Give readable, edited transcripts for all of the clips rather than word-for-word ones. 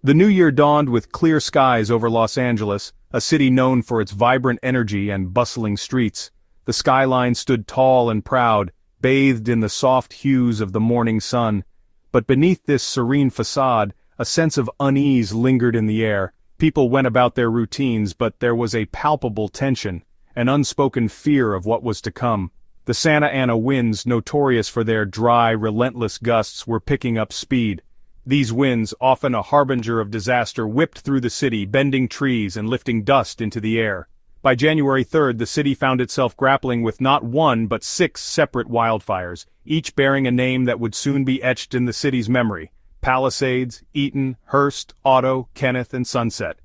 The new year dawned with clear skies over Los Angeles, a city known for its vibrant energy and bustling streets. The skyline stood tall and proud, bathed in the soft hues of the morning sun. But beneath this serene facade, a sense of unease lingered in the air. People went about their routines, but there was a palpable tension, an unspoken fear of what was to come. The Santa Ana winds, notorious for their dry, relentless gusts, were picking up speed. These winds, often a harbinger of disaster, whipped through the city, bending trees and lifting dust into the air. By January 3rd, the city found itself grappling with not one but 6 separate wildfires, each bearing a name that would soon be etched in the city's memory: Palisades, Eaton, Hearst, Otto, Kenneth, and Sunset.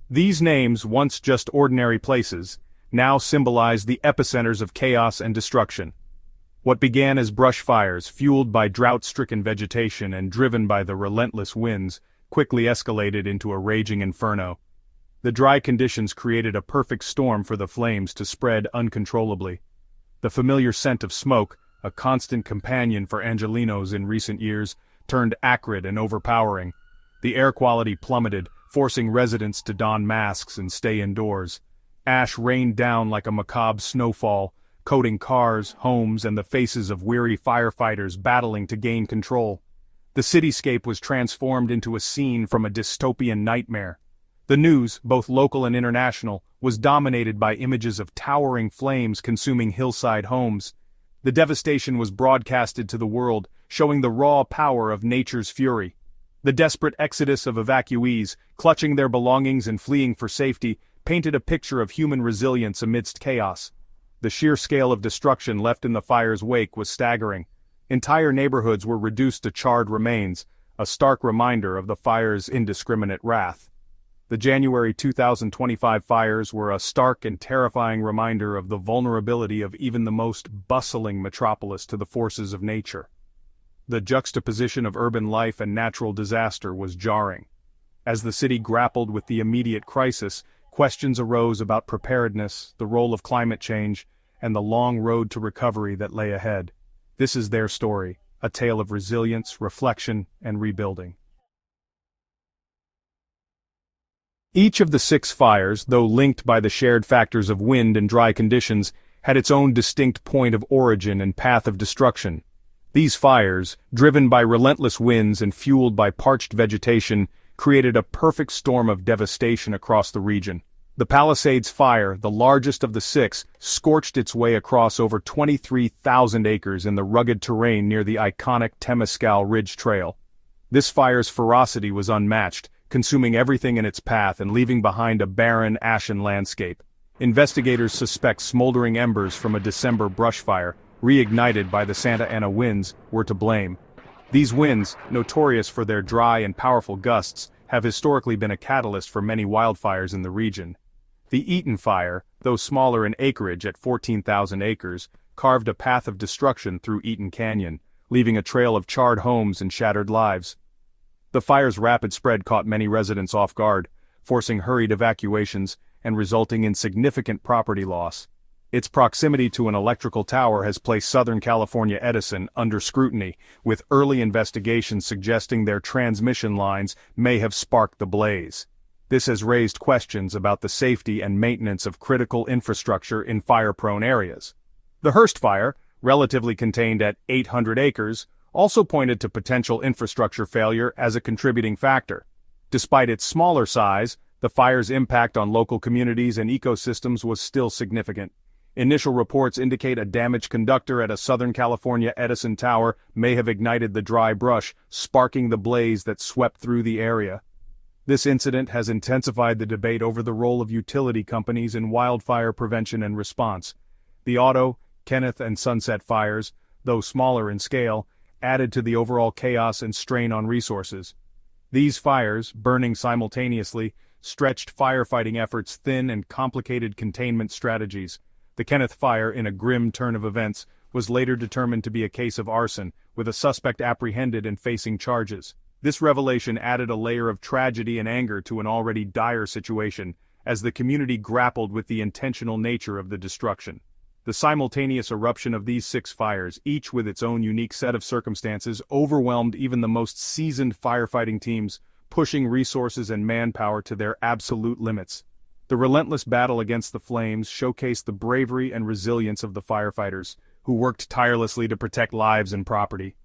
These names, once just ordinary places, now symbolized the epicenters of chaos and destruction. What began as brush fires, fueled by drought-stricken vegetation and driven by the relentless winds, quickly escalated into a raging inferno. The dry conditions created a perfect storm for the flames to spread uncontrollably. The familiar scent of smoke, a constant companion for Angelenos in recent years, turned acrid and overpowering. The air quality plummeted, forcing residents to don masks and stay indoors. Ash rained down like a macabre snowfall, coating cars, homes, and the faces of weary firefighters battling to gain control. The cityscape was transformed into a scene from a dystopian nightmare. The news, both local and international, was dominated by images of towering flames consuming hillside homes. The devastation was broadcasted to the world, showing the raw power of nature's fury. The desperate exodus of evacuees, clutching their belongings and fleeing for safety, painted a picture of human resilience amidst chaos. The sheer scale of destruction left in the fire's wake was staggering. Entire neighborhoods were reduced to charred remains, a stark reminder of the fire's indiscriminate wrath. The January 2025 fires were a stark and terrifying reminder of the vulnerability of even the most bustling metropolis to the forces of nature. The juxtaposition of urban life and natural disaster was jarring. As the city grappled with the immediate crisis, questions arose about preparedness, the role of climate change, and the long road to recovery that lay ahead. This is their story, a tale of resilience, reflection, and rebuilding. Each of the 6 fires, though linked by the shared factors of wind and dry conditions, had its own distinct point of origin and path of destruction. These fires, driven by relentless winds and fueled by parched vegetation, created a perfect storm of devastation across the region. The Palisades fire, the largest of the 6, scorched its way across over 23,000 acres in the rugged terrain near the iconic Temescal Ridge Trail. This fire's ferocity was unmatched, consuming everything in its path and leaving behind a barren, ashen landscape. Investigators suspect smoldering embers from a December brush fire, reignited by the Santa Ana winds, were to blame. These winds, notorious for their dry and powerful gusts, have historically been a catalyst for many wildfires in the region. The Eaton fire, though smaller in acreage at 14,000 acres, carved a path of destruction through Eaton Canyon, leaving a trail of charred homes and shattered lives. The fire's rapid spread caught many residents off guard, forcing hurried evacuations and resulting in significant property loss. Its proximity to an electrical tower has placed Southern California Edison under scrutiny, with early investigations suggesting their transmission lines may have sparked the blaze. This has raised questions about the safety and maintenance of critical infrastructure in fire-prone areas. The Hearst fire, relatively contained at 800 acres, also pointed to potential infrastructure failure as a contributing factor. Despite its smaller size, the fire's impact on local communities and ecosystems was still significant. Initial reports indicate a damaged conductor at a Southern California Edison tower may have ignited the dry brush, sparking the blaze that swept through the area. This incident has intensified the debate over the role of utility companies in wildfire prevention and response. The Otto, Kenneth, and Sunset fires, though smaller in scale, added to the overall chaos and strain on resources. These fires, burning simultaneously, stretched firefighting efforts thin and complicated containment strategies. The Kenneth fire, in a grim turn of events, was later determined to be a case of arson, with a suspect apprehended and facing charges. This revelation added a layer of tragedy and anger to an already dire situation, as the community grappled with the intentional nature of the destruction. The simultaneous eruption of these 6 fires, each with its own unique set of circumstances, overwhelmed even the most seasoned firefighting teams, pushing resources and manpower to their absolute limits. The relentless battle against the flames showcased the bravery and resilience of the firefighters, who worked tirelessly to protect lives and property.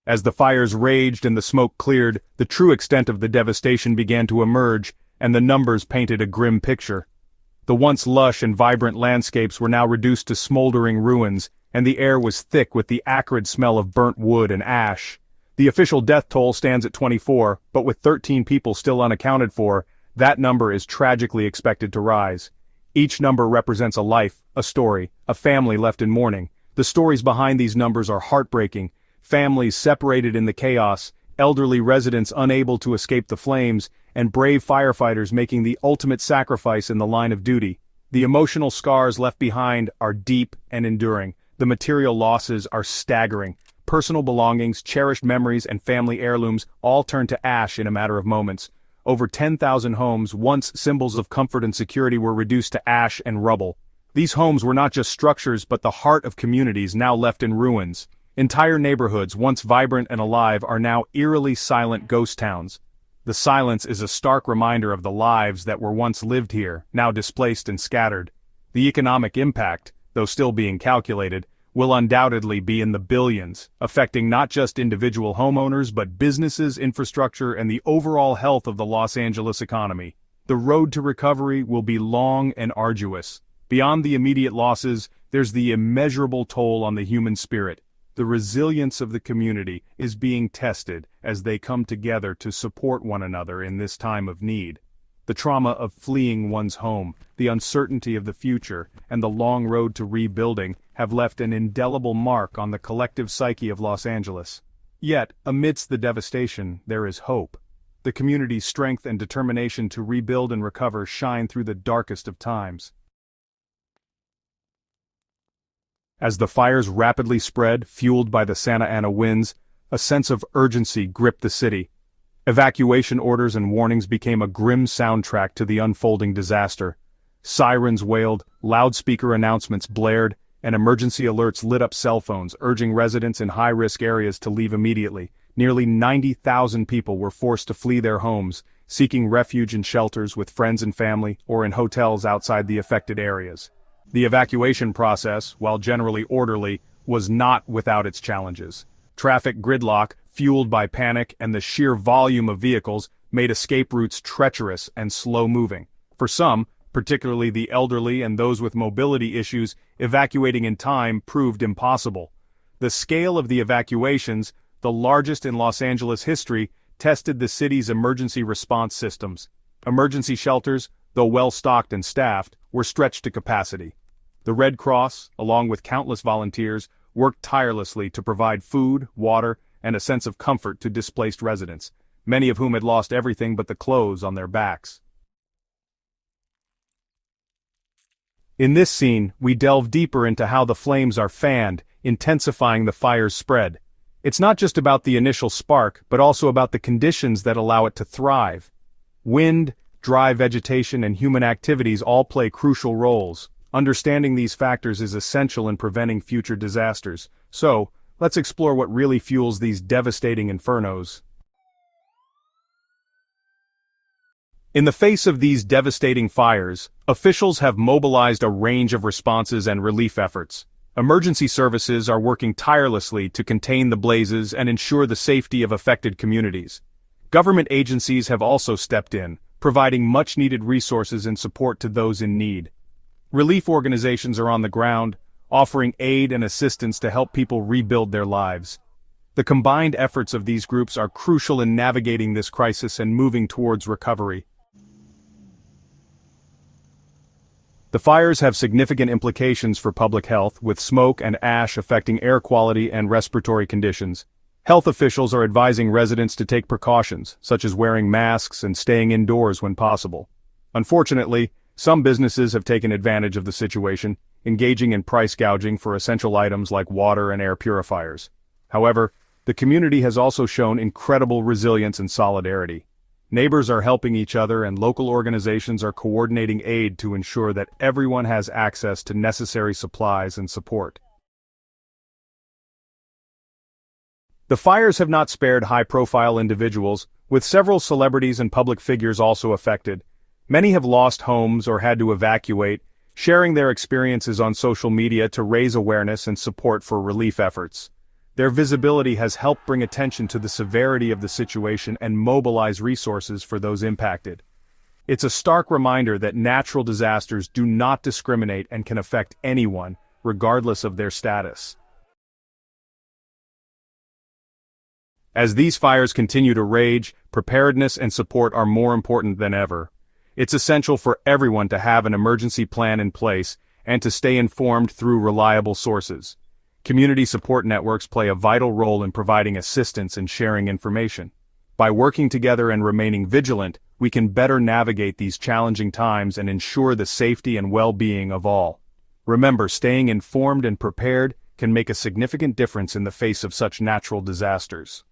As the fires raged and the smoke cleared, the true extent of the devastation began to emerge, and the numbers painted a grim picture. The once lush and vibrant landscapes were now reduced to smoldering ruins, and the air was thick with the acrid smell of burnt wood and ash. The official death toll stands at 24, but with 13 people still unaccounted for, that number is tragically expected to rise. Each number represents a life, a story, a family left in mourning. The stories behind these numbers are heartbreaking. Families separated in the chaos, elderly residents unable to escape the flames, and brave firefighters making the ultimate sacrifice in the line of duty. The emotional scars left behind are deep and enduring. The material losses are staggering. Personal belongings, cherished memories, and family heirlooms all turn to ash in a matter of moments. Over 10,000 homes, once symbols of comfort and security, were reduced to ash and rubble. These homes were not just structures but the heart of communities now left in ruins. Entire neighborhoods, once vibrant and alive, are now eerily silent ghost towns. The silence is a stark reminder of the lives that were once lived here, now displaced and scattered. The economic impact, though still being calculated, will undoubtedly be in the billions, affecting not just individual homeowners but businesses, infrastructure, and the overall health of the Los Angeles economy. The road to recovery will be long and arduous. Beyond the immediate losses, there's the immeasurable toll on the human spirit. The resilience of the community is being tested as they come together to support one another in this time of need. The trauma of fleeing one's home, the uncertainty of the future, and the long road to rebuilding have left an indelible mark on the collective psyche of Los Angeles. Yet, amidst the devastation, there is hope. The community's strength and determination to rebuild and recover shine through the darkest of times. As the fires rapidly spread, fueled by the Santa Ana winds, a sense of urgency gripped the city. Evacuation orders and warnings became a grim soundtrack to the unfolding disaster. Sirens wailed, loudspeaker announcements blared, and emergency alerts lit up cell phones, urging residents in high-risk areas to leave immediately. Nearly 90,000 people were forced to flee their homes, seeking refuge in shelters with friends and family or in hotels outside the affected areas. The evacuation process, while generally orderly, was not without its challenges. Traffic gridlock, fueled by panic and the sheer volume of vehicles, made escape routes treacherous and slow-moving. For some, particularly the elderly and those with mobility issues, evacuating in time proved impossible. The scale of the evacuations, the largest in Los Angeles history, tested the city's emergency response systems. Emergency shelters, though well-stocked and staffed, were stretched to capacity. The Red Cross, along with countless volunteers, worked tirelessly to provide food, water, and a sense of comfort to displaced residents, many of whom had lost everything but the clothes on their backs. In this scene, we delve deeper into how the flames are fanned, intensifying the fire's spread. It's not just about the initial spark, but also about the conditions that allow it to thrive. Wind, dry vegetation, and human activities all play crucial roles. Understanding these factors is essential in preventing future disasters. So, let's explore what really fuels these devastating infernos. In the face of these devastating fires, officials have mobilized a range of responses and relief efforts. Emergency services are working tirelessly to contain the blazes and ensure the safety of affected communities. Government agencies have also stepped in, providing much-needed resources and support to those in need. Relief organizations are on the ground, offering aid and assistance to help people rebuild their lives. The combined efforts of these groups are crucial in navigating this crisis and moving towards recovery. The fires have significant implications for public health, with smoke and ash affecting air quality and respiratory conditions. Health officials are advising residents to take precautions, such as wearing masks and staying indoors when possible. Unfortunately, some businesses have taken advantage of the situation, engaging in price gouging for essential items like water and air purifiers. However, the community has also shown incredible resilience and solidarity. Neighbors are helping each other and local organizations are coordinating aid to ensure that everyone has access to necessary supplies and support. The fires have not spared high-profile individuals, with several celebrities and public figures also affected. Many have lost homes or had to evacuate, sharing their experiences on social media to raise awareness and support for relief efforts. Their visibility has helped bring attention to the severity of the situation and mobilize resources for those impacted. It's a stark reminder that natural disasters do not discriminate and can affect anyone, regardless of their status. As these fires continue to rage, preparedness and support are more important than ever. It's essential for everyone to have an emergency plan in place and to stay informed through reliable sources. Community support networks play a vital role in providing assistance and sharing information. By working together and remaining vigilant, we can better navigate these challenging times and ensure the safety and well-being of all. Remember, staying informed and prepared can make a significant difference in the face of such natural disasters.